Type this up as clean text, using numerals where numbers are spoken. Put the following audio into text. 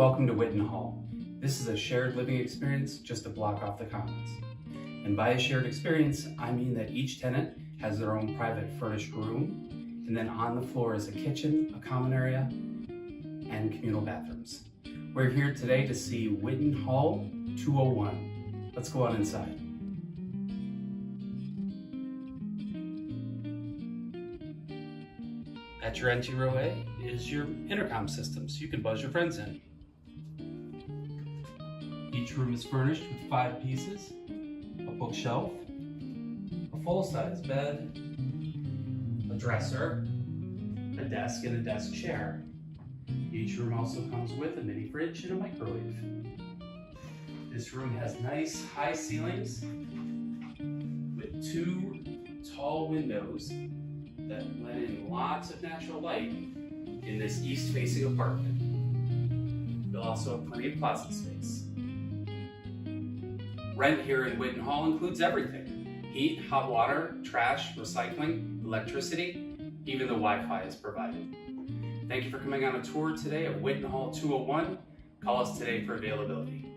Welcome to Whiton Hall. This is a shared living experience just a block off the commons. And by a shared experience, I mean that each tenant has their own private furnished room, and then on the floor is a kitchen, a common area, and communal bathrooms. We're here today to see Whiton Hall 201. Let's go on inside. At your entryway is your intercom system, so you can buzz your friends in. Each room is furnished with 5 pieces, a bookshelf, a full-size bed, a dresser, a desk, and a desk chair. Each room also comes with a mini fridge and a microwave. This room has nice high ceilings with 2 tall windows that let in lots of natural light in this east-facing apartment. You'll also have plenty of closet space. Rent here in Whiton Hall includes everything: heat, hot water, trash, recycling, electricity, even the Wi-Fi is provided. Thank you for coming on a tour today of Whiton Hall 201. Call us today for availability.